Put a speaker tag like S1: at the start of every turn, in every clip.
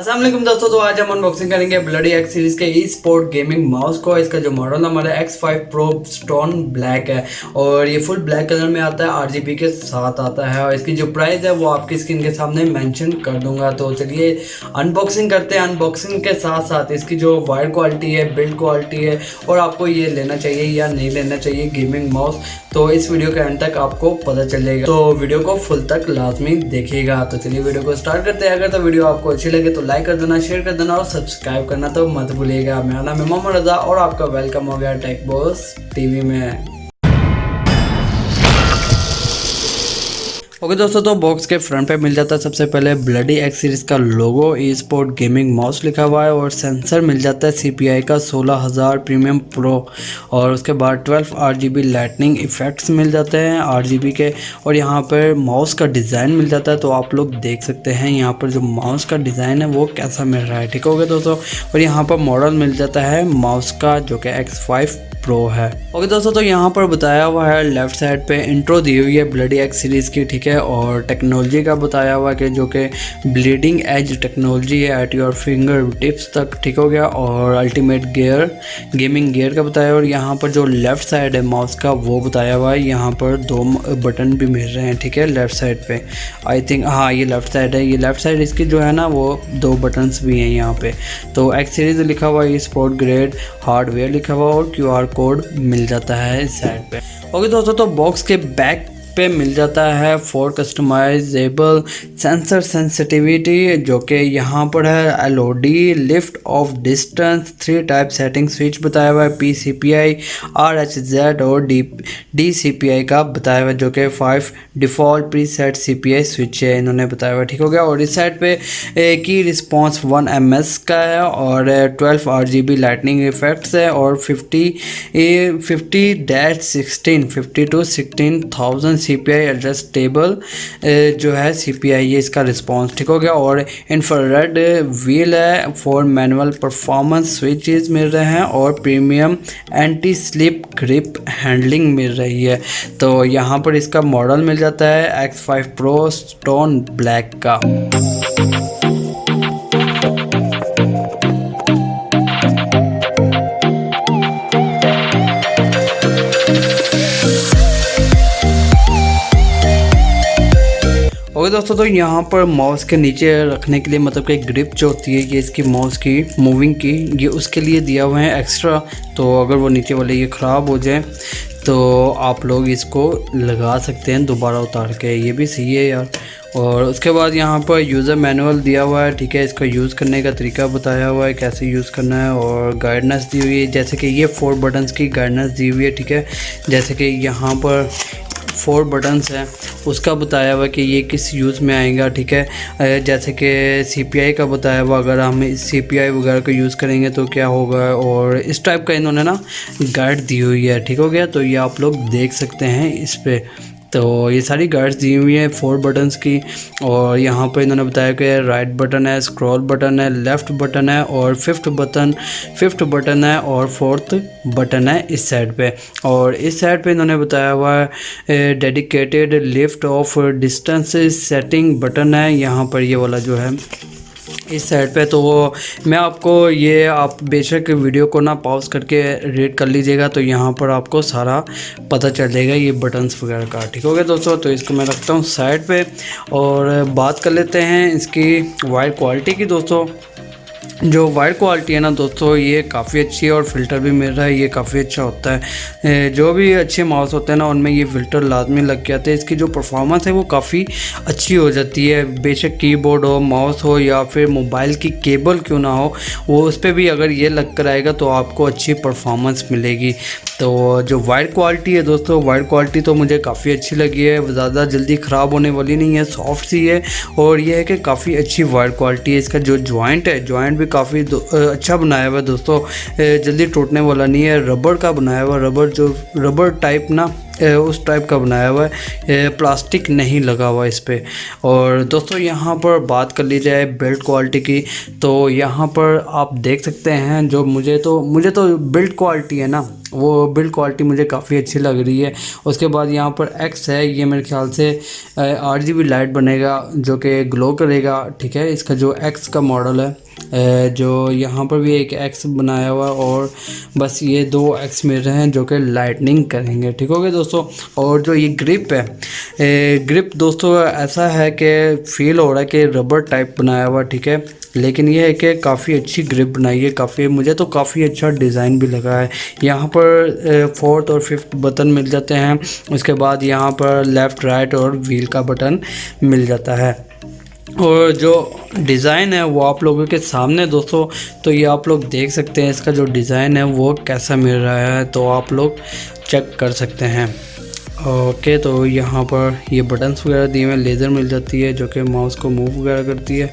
S1: अस्सलाम वालेकुम दोस्तों, तो आज हम अनबॉक्सिंग करेंगे ब्लडी एक्स सीरीज के ई स्पोर्ट गेमिंग माउस को। इसका जो मॉडल नंबर है X5 Pro स्टोन ब्लैक है और ये फुल ब्लैक कलर में आता है, RGB के साथ आता है और इसकी जो प्राइस है वो आपकी स्क्रीन के सामने मेंशन कर दूंगा। तो चलिए अनबॉक्सिंग करते हैं। अनबॉक्सिंग के साथ साथ इसकी जो वायर क्वालिटी है, बिल्ड क्वालिटी है और आपको ये लेना चाहिए या नहीं लेना चाहिए गेमिंग माउस, तो इस वीडियो के एंड तक आपको पता चलेगा। तो वीडियो को फुल तक लाजमी देखिएगा। तो चलिए वीडियो को स्टार्ट करते हैं। अगर तो वीडियो आपको अच्छी लगे तो लाइक कर देना, शेयर कर देना और सब्सक्राइब करना तो मत भूलिएगा। मेरा नाम है मोहम्मद रजा और आपका वेलकम हो गया टेक बॉस टीवी में। ओके दोस्तों, तो बॉक्स के फ्रंट पे मिल जाता है सबसे पहले ब्लडी एक्स सीरीज़ का लोगो, ई स्पोर्ट गेमिंग माउस लिखा हुआ है और सेंसर मिल जाता है CPI का 16000 प्रीमियम प्रो और उसके बाद 12 RGB लाइटनिंग इफेक्ट्स मिल जाते हैं RGB के। और यहाँ पर माउस का डिज़ाइन मिल जाता है, तो आप लोग देख सकते हैं यहाँ पर जो माउस का डिज़ाइन है वो कैसा मिल रहा है। ठीक हो गया दोस्तों। और यहाँ पर मॉडल मिल जाता है माउस का जो कि X5 Pro है। ओके दोस्तों, तो यहाँ पर बताया हुआ है लेफ्ट साइड पे इंट्रो दी हुई है ब्लडी एक्स सीरीज़ की, ठीक है। और टेक्नोलॉजी का बताया हुआ है कि जो कि ब्लीडिंग एज टेक्नोलॉजी है एट योर फिंगर टिप्स तक, ठीक हो गया। और अल्टीमेट गियर गेमिंग गियर का बताया। और यहाँ पर जो लेफ़्ट साइड है माउस का वो बताया हुआ है। यहाँ पर 2 बटन भी मिल रहे हैं, ठीक है, लेफ़्ट साइड पे। आई थिंक हाँ ये लेफ़्ट साइड है। ये लेफ़्ट साइड इसकी जो है ना वो 2 बटन्स भी हैं यहाँ पे। तो एक्स सीरीज़ लिखा हुआ है, स्पोर्ट ग्रेड हार्डवेयर लिखा हुआ और QR कोड मिल जाता है इस साइड पे। ओके दोस्तों, तो बॉक्स के बैक पे मिल जाता है फॉर कस्टमाइजेबल सेंसर सेंसिटिविटी, जो कि यहाँ पर है LOD lift off distance 3 type setting switch बताया हुआ है, PCPI RHZ और DCPI का बताया हुआ है, जो कि 5 डिफ़ॉल्ट प्रीसेट CPI स्विच है इन्होंने बताया हुआ, ठीक हो गया। और इस साइड पे की रिस्पॉन्स 1 ms का है और 12 RGB लाइटनिंग इफेक्ट्स है और 50 to 16,000 CPI एडजस्टेबल जो है CPI ये इसका रिस्पॉन्स, ठीक हो गया। और इंफ्रारेड व्हील है फॉर मैनुअल परफॉर्मेंस स्विचेस मिल रहे हैं और premium anti slip grip handling मिल रही है। तो यहाँ पर इसका मॉडल मिल जाता है X5 Pro स्टोन ब्लैक का। ओके दोस्तों, तो यहाँ पर माउस के नीचे रखने के लिए मतलब कि ग्रिप जो होती है ये इसकी माउस की मूविंग की, ये उसके लिए दिया हुआ है एक्स्ट्रा। तो अगर वो नीचे वाले ये ख़राब हो जाए तो आप लोग इसको लगा सकते हैं दोबारा उतार के, ये भी सही है यार। और उसके बाद यहाँ पर यूज़र मैनुअल दिया हुआ है, ठीक है। इसका यूज़ करने का तरीका बताया हुआ है कैसे यूज़ करना है और गाइडेंस दी हुई है, जैसे कि ये 4 बटन्स की गाइडेंस दी हुई है, ठीक है। जैसे कि यहाँ पर 4 बटन्स हैं उसका बताया हुआ कि ये किस यूज़ में आएगा, ठीक है। जैसे कि CPI का बताया हुआ, अगर हम CPI वगैरह का यूज़ करेंगे तो क्या होगा, और इस टाइप का इन्होंने ना गाइड दी हुई है, ठीक हो गया। तो ये आप लोग देख सकते हैं इस पर। तो ये सारी गाइड्स दी हुई हैं 4 बटन्स की। और यहाँ पर इन्होंने बताया कि राइट बटन है, स्क्रॉल बटन है, लेफ़्ट बटन है और फिफ्थ बटन है और 4th बटन है इस साइड पे। और इस साइड पे इन्होंने बताया हुआ है dedicated lift off distance setting button है यहाँ पर, ये वाला जो है इस साइड पे। तो मैं आपको ये आप बेशक वीडियो को ना पॉज करके रीड कर लीजिएगा, तो यहाँ पर आपको सारा पता चल जाएगा ये बटन्स वगैरह का, ठीक हो गया दोस्तों। तो इसको मैं रखता हूँ साइड पे और बात कर लेते हैं इसकी वायर क्वालिटी की। दोस्तों जो वायर क्वालिटी है ना दोस्तों ये काफ़ी अच्छी है और फ़िल्टर भी मिल रहा है, ये काफ़ी अच्छा होता है। जो भी अच्छे माउस होते हैं ना उनमें ये फ़िल्टर लाजमी लग के आते हैं। इसकी जो परफॉर्मेंस है वो काफ़ी अच्छी हो जाती है, बेशक कीबोर्ड हो, माउस हो या फिर मोबाइल की केबल क्यों ना हो, वो उस पर भी अगर ये लग कर आएगा तो आपको अच्छी परफॉर्मेंस मिलेगी। तो जो वायर क्वालिटी है दोस्तों, वायर क्वालिटी तो मुझे काफ़ी अच्छी लगी है, ज़्यादा जल्दी ख़राब होने वाली नहीं है, सॉफ्ट सी है और ये है कि काफ़ी अच्छी वायर क्वालिटी है। इसका जो जॉइंट है, जॉइंट भी काफ़ी अच्छा बनाया हुआ है दोस्तों, जल्दी टूटने वाला नहीं है। रबड़ का बनाया हुआ, रबड़ जो रबड़ टाइप ना उस टाइप का बनाया हुआ है, प्लास्टिक नहीं लगा हुआ इस पर। और दोस्तों यहाँ पर बात कर ली जाए बिल्ड क्वालिटी की, तो यहाँ पर आप देख सकते हैं जो मुझे तो बिल्ड क्वालिटी है ना, वो बिल्ड क्वालिटी मुझे काफ़ी अच्छी लग रही है। उसके बाद यहाँ पर एक्स है, ये मेरे ख्याल से RGB लाइट बनेगा जो कि ग्लो करेगा, ठीक है। इसका जो एक्स का मॉडल है, जो यहाँ पर भी एक एक्स बनाया हुआ है, और बस ये 2 एक्स मिल रहे हैं जो कि लाइटनिंग करेंगे, ठीक हो गया दोस्तों। और जो ये ग्रिप है, ग्रिप दोस्तों ऐसा है कि फील हो रहा है कि रबर टाइप बनाया हुआ, ठीक है। लेकिन ये है कि काफ़ी अच्छी ग्रिप बनाई है, मुझे तो काफ़ी अच्छा डिज़ाइन भी लगा है। यहाँ पर 4th और 5th बटन मिल जाते हैं। उसके बाद यहाँ पर लेफ़्ट राइट और व्हील का बटन मिल जाता है। और जो डिज़ाइन है वो आप लोगों के सामने दोस्तों, तो ये आप लोग देख सकते हैं इसका जो डिज़ाइन है वो कैसा मिल रहा है, तो आप लोग चेक कर सकते हैं। ओके, तो यहाँ पर ये बटन्स वगैरह दिए हुए हैं, लेज़र मिल जाती है जो कि माउस को मूव वगैरह करती है।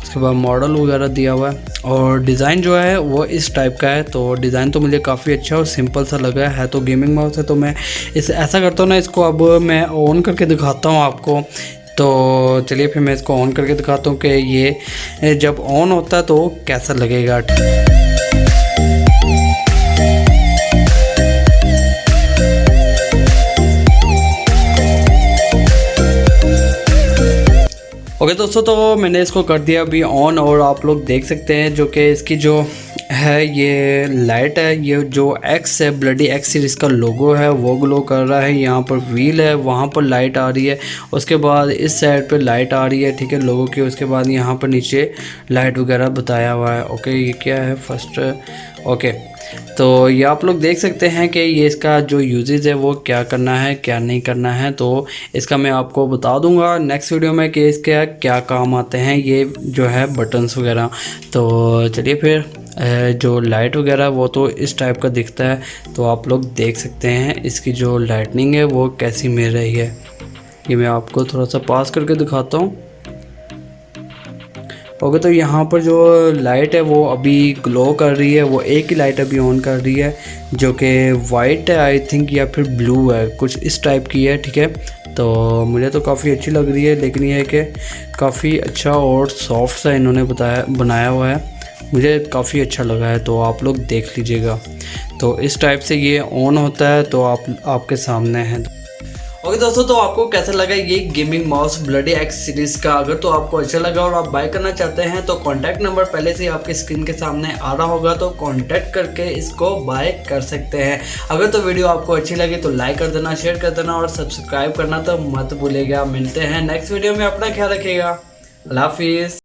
S1: उसके बाद मॉडल वगैरह दिया हुआ है, और डिज़ाइन जो है वो इस टाइप का है। तो डिज़ाइन तो मुझे काफ़ी अच्छा और सिंपल सा लगा है। तो गेमिंग माउस है, तो मैं ऐसा करता हूँ ना, इसको अब मैं ऑन करके दिखाता हूँ आपको। तो चलिए फिर मैं इसको ऑन करके दिखाता हूँ कि ये जब ऑन होता है तो कैसा लगेगा। ओके दोस्तों, तो मैंने इसको कर दिया अभी ऑन, और आप लोग देख सकते हैं जो कि इसकी जो है ये लाइट है, ये जो एक्स है, ब्लडी एक्स सीरीज़ का लोगो है वो ग्लो कर रहा है। यहाँ पर व्हील है, वहाँ पर लाइट आ रही है। उसके बाद इस साइड पे लाइट आ रही है, ठीक है, लोगो की। उसके बाद यहाँ पर नीचे लाइट वगैरह बताया हुआ है। ओके, ये क्या है फर्स्ट, ओके। तो ये आप लोग देख सकते हैं कि ये इसका जो यूजेज है वो क्या करना है क्या नहीं करना है, तो इसका मैं आपको बता दूंगा नेक्स्ट वीडियो में कि इसके क्या काम आते हैं ये जो है बटन्स वगैरह। तो चलिए फिर जो लाइट वगैरह वो तो इस टाइप का दिखता है, तो आप लोग देख सकते हैं इसकी जो लाइटनिंग है वो कैसी मिल रही है। ये मैं आपको थोड़ा सा पास करके दिखाता हूँ। ओके, तो यहाँ पर जो लाइट है वो अभी ग्लो कर रही है, वो एक ही लाइट अभी ऑन कर रही है जो कि वाइट है आई थिंक, या फिर ब्लू है, कुछ इस टाइप की है, ठीक है। तो मुझे तो काफ़ी अच्छी लग रही है, लेकिन ये है कि काफ़ी अच्छा और सॉफ्ट सा इन्होंने बनाया हुआ है, मुझे काफ़ी अच्छा लगा है। तो आप लोग देख लीजिएगा, तो इस टाइप से ये ऑन होता है, तो आपके सामने है। ओके दोस्तों, तो आपको कैसा लगा ये gaming mouse bloody x series का? अगर तो आपको अच्छा लगा और आप बाय करना चाहते हैं तो कॉन्टैक्ट नंबर पहले से आपके स्क्रीन के सामने आ रहा होगा, तो कॉन्टैक्ट करके इसको बाय कर सकते हैं। अगर तो वीडियो आपको अच्छी लगी तो लाइक कर देना, शेयर कर देना और सब्सक्राइब करना तो मत भूलिएगा। मिलते हैं नेक्स्ट वीडियो में, अपना ख्याल रखिएगा। अल्लाह हाफिज़।